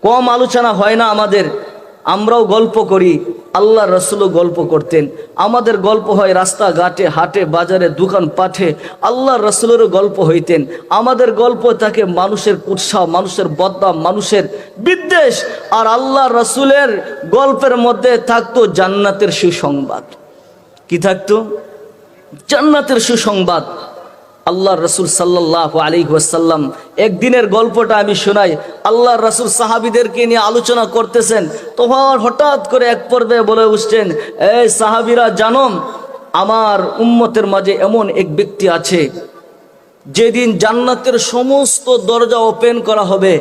কম আলোচনা হয় না আমাদের। আমরাও গল্প করি, আল্লাহ রসুলও গল্প করতেন। আমাদের গল্প হয় রাস্তাঘাটে, হাটে, বাজারে, দোকান পাঠে। আল্লাহ রসুলেরও গল্প হইতেন। আমাদের গল্প থাকে মানুষের কুৎসা, মানুষের বদনাম, মানুষের বিদ্বেষ। আর আল্লাহ রসুলের গল্পের মধ্যে থাকতো জান্নাতের সুসংবাদ। কি থাকতো? জান্নাতের সুসংবাদ। আল্লাহ রসুল সাল্লাল্লাহু আলাইহি ওয়াসাল্লাম একদিনের গল্পটা আমি শোনাই। আল্লাহ রসুল সাহাবীদেরকে নিয়ে আলোচনা করতেছেন, তখন হঠাৎ করে এক পর্যায়ে বলে উঠছেন, এই সাহাবীরা জানো, আমার উম্মতের মাঝে এমন এক ব্যক্তি আছে, যেদিন জান্নাতের সমস্ত দরজা ওপেন করা হবে,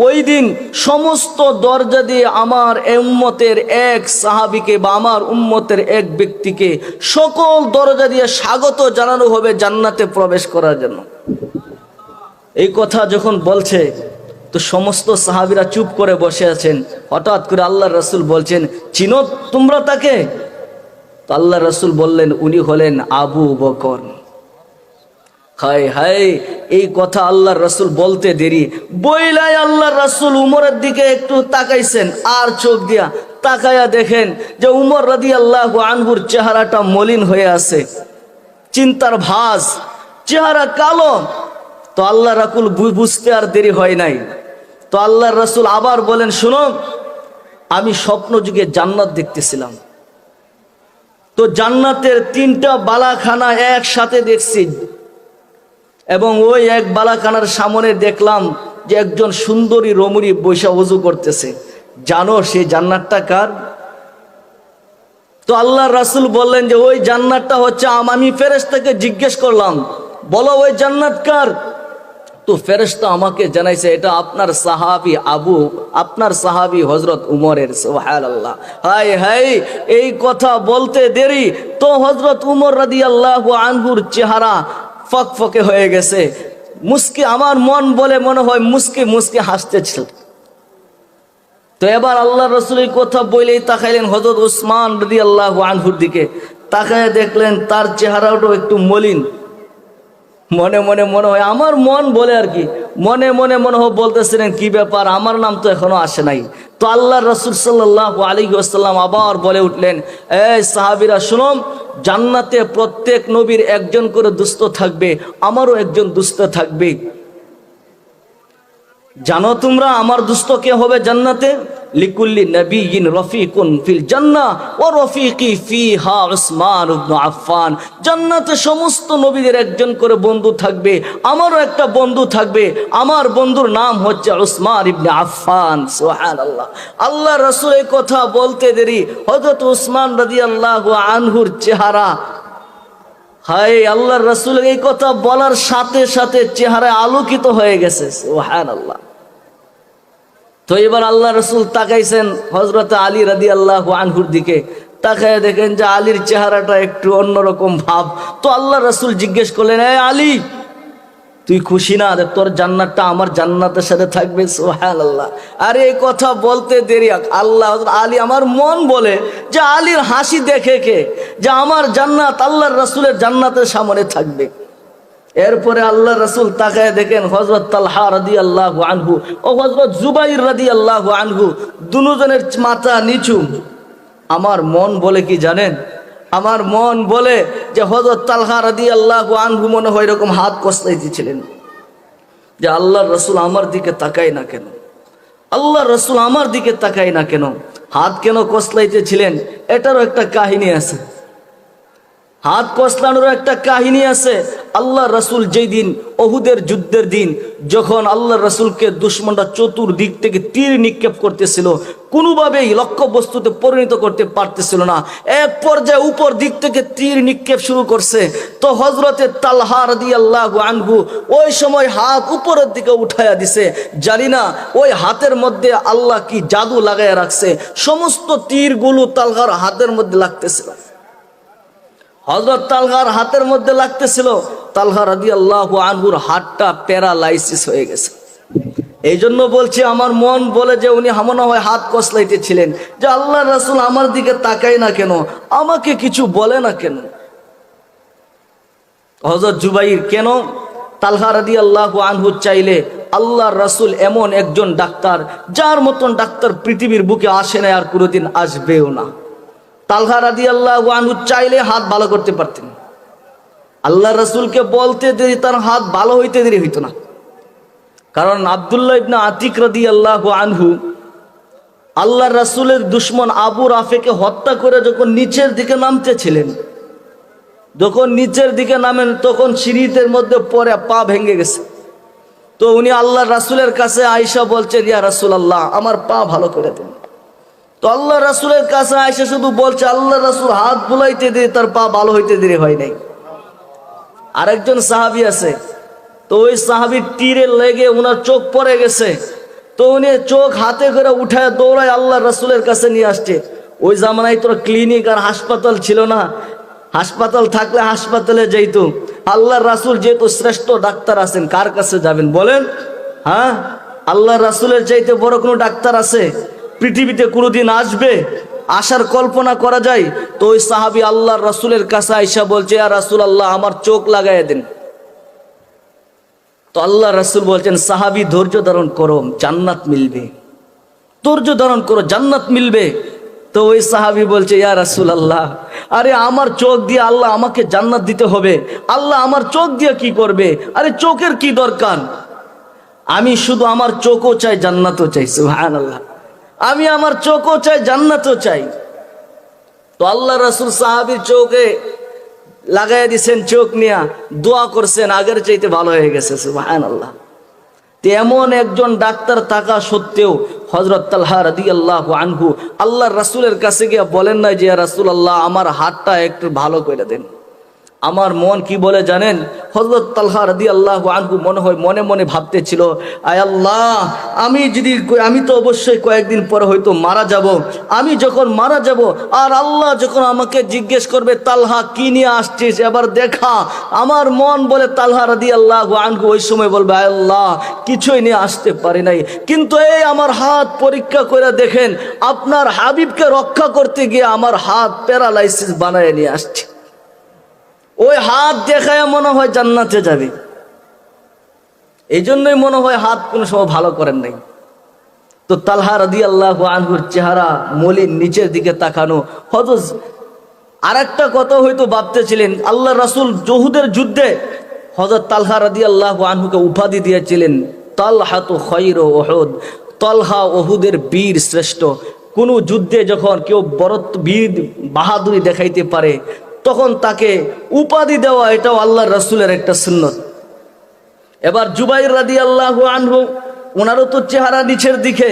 ওই দিন সমস্ত দরজা দিয়ে আমার উম্মতের এক সাহাবীকে বা আমার উম্মতের এক ব্যক্তিকে সকল দরজা দিয়ে স্বাগত জানানো হবে জান্নাতে প্রবেশ করার জন্য। এই কথা যখন বলছে তো সমস্ত সাহাবীরা চুপ করে বসে আছেন। হঠাৎ করে আল্লাহ রসুল বলছেন, চিনো তোমরা তাকে? তো আল্লাহ রসুল বললেন, উনি হলেন আবু বকর। হায় হায়, এই কথা আল্লাহ রসুল বলতে দেরি, বইলাই আল্লাহ রসুল উমরের দিকে একটু তাকাইছেন, আর চোখ দিয়া তাকায়া দেখেন যে উমর রাদিয়াল্লাহু আনহুর চেহারাটা মলিন হয়ে আছে, চিন্তার ভাঁজ, চেহারা কালো। তো আল্লাহ রাসূল বুঝতে আর দেরি হয় নাই। তো আল্লাহ রসুল আবার বলেন, শুনো, আমি স্বপ্ন যুগে জান্নাত দেখতেছিলাম, তো জান্নাতের 3টা বালাখানা একসাথে দেখছি, এবং ওই এক বালাখানার সামনে দেখলাম যে একজন সুন্দরী রমণী বৈশা ওযু করতেছে। জানো সেই জান্নাতটা কার? তো আল্লাহ রাসূল বললেন যে ওই জান্নাতটা হচ্ছে, আমি ফেরেশতাকে জিজ্ঞেস করলাম, বলো ওই জান্নাত কার? তো ফেরেশতা আমাকে জানাইছে এটা আপনার সাহাবী হযরত উমরের। সুবহানাল্লাহ। হায় হায়, এই কথা বলতে দেরি তো হযরত উমর রাদিয়াল্লাহু আনহুর চেহারা ফকফকে হয়ে গেছে, মুস্কি, আমার মন বলে মনে হয় মুস্কি মুস্কি হাসতেছিল। তো এবার আল্লাহ রসুলের কথা বলেই তাকাইলেন হযরত উসমান রাদিয়াল্লাহু আনহুর দিকে, তাকায় দেখলেন তার চেহারাটাও একটু মলিন। মনে মনে মনে হয়, আমার মন বলে আর কি, মনে মনে মনে হয় বলতেছিলেন, কি ব্যাপার, আমার নাম তো এখনো আসে নাই। তো আল্লাহ রাসূল সাল্লাল্লাহু আলাইহি ওয়াসাল্লাম আবার বলে উঠলেন, এই সাহাবীরা শুনো, জান্নাতে প্রত্যেক নবীর একজন করে দুস্থ থাকবে, আমারও একজন দুস্থ থাকবে। জানো তোমরা আমার দুস্থ কে হবে জান্নাতে? লিকুল্লি নবিয়িন রফিকুন ফিল জান্নাহ ওয়া রফিকি ফিহা উসমান ইবনে আফফান। জান্নাতে সমস্ত নবীদের একজন করে বন্ধু থাকবে, আমারও একটা বন্ধু থাকবে, আমার বন্ধুর নাম হচ্ছে উসমান ইবনে আফফান। সুবহানাল্লাহ। আল্লাহ রাসূল এই কথা বলতে দেরি হযরত উসমান রাদিয়াল্লাহু আনহুর চেহারা, হায়, আল্লাহ রাসূল এই কথা বলার সাথে সাথে চেহারায় আলোকিত হয়ে গেছে। সুবহানাল্লাহ। তো এবার আল্লাহ রসুল তাকাইছেন হযরত আলী রাদিয়াল্লাহু আনহুর দিকে, তাকায় দেখেন যে আলীর চেহারাটা একটু অন্যরকম ভাব। তো আল্লাহ রসুল জিজ্ঞেস করলেন, এই আলী, তুই খুশি না যে তোর জান্নাতটা আমার জান্নাতের সাথে থাকবে? সুবহানাল্লাহ। আরে এই কথা বলতে দেরি আল্লাহ আলী, আমার মন বলে যে আলীর হাসি দেখে কে যে আমার জান্নাত আল্লাহর রসুলের জান্নাতের সামনে থাকবে। এরপরে আল্লাহ রসুল তাকায় দেখেন হযরত তালহা রাদিয়াল্লাহু আনহু ও হযরত জুবাইর রাদিয়াল্লাহু আনহু দুজনের মাথা নিচু। আমার মন বলে কি জানেন? আমার মন বলে যে হযরত তালহা রাদিয়াল্লাহু আনহু মনে হয় এরকম হাত কসলাইতেছিলেন যে আল্লাহ রসুল আমার দিকে তাকায় না কেন, আল্লাহ রসুল আমার দিকে তাকায় না কেন, হাত কেন কসলাইতেছিলেন? এটারও একটা কাহিনী আছে, হাত কসলানোর একটা কাহিনী আছে। আল্লাহ রসুল যেই দিন ওহুদের যুদ্ধের দিন, যখন আল্লাহ রসুলকে দুশমনরা চতুর্দিক থেকে তীর নিক্ষেপ করতেছিল, কোনোভাবেই লক্ষ্য বস্তুতে পরিণত করতে পারতেছিল না, এক পর্যায়ে উপর দিক থেকে তীর নিক্ষেপ শুরু করছে। তো হযরতে তালহা রাদিয়াল্লাহু আনহু ওই সময় হাত উপরের দিকে উঠায়া দিছে, জানি না ওই হাতের মধ্যে আল্লাহ কি জাদু লাগাইয়া রাখছে, সমস্ত তীরগুলো তালহার হাতের মধ্যে লাগতেছিল, হযরত তালহার হাতের মধ্যে লাগতেছিল। তালহা রাদিয়াল্লাহু আনহুর হাতটা প্যারালাইসিস হয়ে গেছে। এই জন্য বলছি, আমার মন বলে যে উনি মনে হয় হাত কসলাইতেছিলেন যে আল্লাহ রাসূল আমার দিকে তাকায় না কেন, আমাকে কিছু বলে না কেন। হযরত জুবাইর কেন তালহা রাদিয়াল্লাহু আনহু চাইলে আল্লাহর রাসূল এমন একজন ডাক্তার, যার মতন ডাক্তার পৃথিবীর বুকে আসে না আর কোনোদিন আসবেও না। তালহা রাদিয়াল্লাহু আনহু চাইলে হাত ভালো করতে পারতেন। আল্লাহর রাসূলকে বলতে দেরি তার হাত ভালো হইতে দেরি হইতো না। কারণ আব্দুল্লাহ ইবনে আতিক রাদিয়াল্লাহু আনহু আল্লাহর রাসূলের দুশমন আবু রাফেকে হত্যা করে যখন নিচের দিকে নামতেছিলেন, যখন নিচের দিকে নামেন তখন সিঁড়িদের মধ্যে পড়ে পা ভেঙে গেছে। তো উনি আল্লাহর রাসূলের কাছে আয়েশা বলছেন, ইয়া রাসূলুল্লাহ আমার পা ভালো করে দেন। তো আল্লাহ রাসূলের কাছে আয়েশা শুধু বলছে, আল্লাহ রাসূল হাত বুলাইতে দিয়ে তার পা ভালো হইতে দেরি হয় নাই। আরেকজন সাহাবী আছে, তো ওই সাহাবীর তীরে লেগে ওনার চোখ পড়ে গেছে। তো উনি চোখ হাতে করে উঠায় দৌড়ায় আল্লাহ রাসূলের কাছে নিয়ে আসছে। ওই জামানায় তো ক্লিনিক আর হাসপাতাল ছিল না, হাসপাতাল থাকলে হাসপাতালে যাইতো। আল্লাহর রাসূল যেহেতু শ্রেষ্ঠ ডাক্তার আছেন, কার কাছে যাবেন বলেন? হ্যাঁ, আল্লাহর রাসূলের চাইতে বড় কোনো ডাক্তার আছে পৃথিবীতে কোনোদিন আসবে? আসার কল্পনা করা যায়? তো ওই সাহাবী আল্লাহর রাসূলের কাছে আয়েশা বলছে, ইয়া রাসূলুল্লাহ আমার চোখ লাগাইয়া দেন। তো আল্লাহ রাসূল বলছেন, সাহাবী ধৈর্য ধারণ করো, জান্নাত মিলবে, ধৈর্য ধারণ করো, জান্নাত মিলবে। তো ওই সাহাবী বলছে, ইয়া রাসূলুল্লাহ আরে আমার চোখ দিয়ে আল্লাহ আমাকে জান্নাত দিতে হবে, আল্লাহ আমার চোখ দিয়ে কি করবে? আরে চোখের কি দরকার, আমি শুধু আমার চোখও চাই জান্নাতও চাই। সুবহানাল্লাহ, আমি আমার চোখও চাই জান্নাতও চাই। তো আল্লাহ রাসূল সাহাবীর চোখে লাগাই দিছেন, চোখ নিয়ে দোয়া করছেন, আগের চাইতে ভালো হয়ে গেছে। সুবহানাল্লাহ। এমন একজন ডাক্তার থাকা সত্ত্বেও হযরত তালহা রাদিয়াল্লাহু আনহু আল্লাহর রাসূলের কাছে গিয়ে বলেন না যে, ইয়া রাসূলুল্লাহ আমার হাতটা একটু ভালো করে দেন। আমার মন কি বলে জানেন? হযরত তালহা রাদিয়াল্লাহু আনহু মনে হয় মনে মনে ভাবতেছিল, আয় আল্লাহ আমি তো অবশ্যই কয়েকদিন পরে হয়তো মারা যাব। আমি যখন মারা যাব আর আল্লাহ যখন আমাকে জিজ্ঞেস করবে, তালহা কি নিয়ে আসছিস এবার দেখা, আমার মন বলে তালহা রাদিয়াল্লাহু আনহু ওই সময় বলবে, আয় আল্লাহ কিছুই নিয়ে আসতে পারি নাই, কিন্তু এই আমার হাত পরীক্ষা করে দেখেন, আপনার হাবিবকে রক্ষা করতে গিয়ে আমার হাত প্যারালাইসিস বানায় নিয়ে আসছে। ওই হাত দেখায় মনে হয় জান্নাতে যাবে। এই জন্যই মনে হয় হাত কোনো সময় ভালো করেন নাই। তো তালহা রাদিয়াল্লাহু আনহুর চেহারা মলিন, নিচের দিকে তাকানো। হযরত আরেকটা কথা হয়তো ভাবতেছিলেন, আল্লাহ রাসূল উহুদের যুদ্ধে হযরত তালহা রাদিয়াল্লাহু আনহুকে উপাধি দিয়েছিলেন তালহাতু খায়রু উহুদ, তালহা উহুদের বীর শ্রেষ্ঠ। কোন যুদ্ধে যখন কেউ বীর বাহাদুরি দেখাইতে পারে তখন তাকে উপাধি দেওয়া, এটাও আল্লাহর রাসূলের একটা সুন্নত। এবার জুবাইর রাদিয়াল্লাহু আনহু, ওনারও তো চেহারা নিচের দিকে।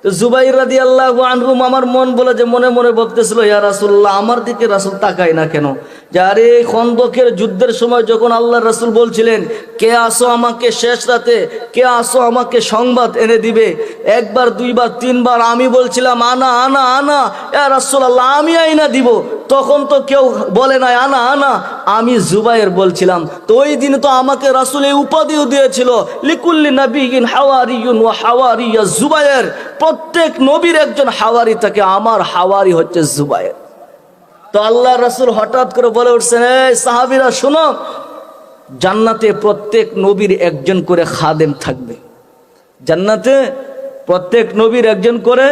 তো জুবাইর রাদিয়াল্লাহু আনহু আমার মন বলে যে মনে মনে ভাবতেছিল, ইয়া রাসূলুল্লাহ আমার দিকে রাসূল তাকায় না কেন? যে আরে খন্দকের যুদ্ধের সময় যখন আল্লাহর রাসূল বলছিলেন, কে আসো আমাকে শেষ রাতে, কে আসো আমাকে সংবাদ এনে দিবে, একবার দুইবার তিনবার আমি বলছিলাম আনা আনা আনা, ইয়া রাসূলুল্লাহ আমি আইনা দিব। তখন তো কেউ বলে নাই আনা আনা, আমি জুবাইর বলছিলাম। তো ওই দিন তো আমাকে রাসূল এই উপাধিও দিয়েছিল, লিকুল্লি নাবিয়িন হাওয়ারিয়ুন ওয়া হাওয়ারিয়া জুবাইর, প্রত্যেক নবীর একজন হাওয়ারি থাকে, আমার হাওয়ারি হচ্ছে জুবাইর। তো আল্লাহ রাসূল হঠাৎ করে বলে উঠছেন, এই সাহাবীরা শোনো, জান্নাতে প্রত্যেক নবীর একজন করে খাদেম থাকবে, জান্নাতে প্রত্যেক নবীর একজন করে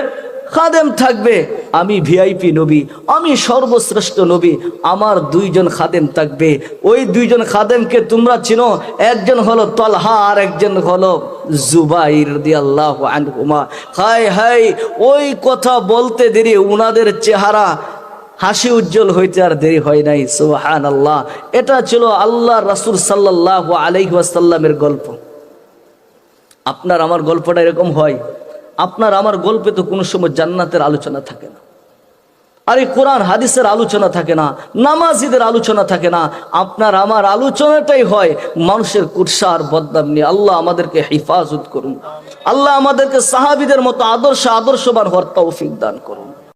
খাদেম থাকবে। আমি ভিআইপি নবী, আমি সর্বশ্রেষ্ঠ নবী, আমার দুইজন খাদেম থাকবে। ওই দুইজন খাদেমকে তোমরা চিনো, একজন হলো তালহা আর একজন হলো জুবাইর রাদিয়াল্লাহু আনহুমা। হায় হায়, ওই কথা বলতে দেরি উনাদের চেহারা হাসি উজ্জ্বল হইতে আর দেরি হয় নাই। সুবহানাল্লাহ। এটা ছিল আল্লাহর রাসূল সাল্লাল্লাহু আলাইহি ওয়াসাল্লামের গল্প। আপনার আমার গল্পটা এরকম হয়? আপনার আমার গল্পে তো কোনো সময় জান্নাতের আলোচনা থাকে না, আরে কোরআন হাদিসের আলোচনা থাকে না, নামাজিদের আলোচনা থাকে না। আপনার আমার আলোচনাটাই হয় মানুষের কুৎসা আর বদনাম নিয়ে। আল্লাহ আমাদেরকে হেফাজত করুন, আল্লাহ আমাদেরকে সাহাবীদের মতো আদর্শবান হওয়ার তৌফিক দান করুন।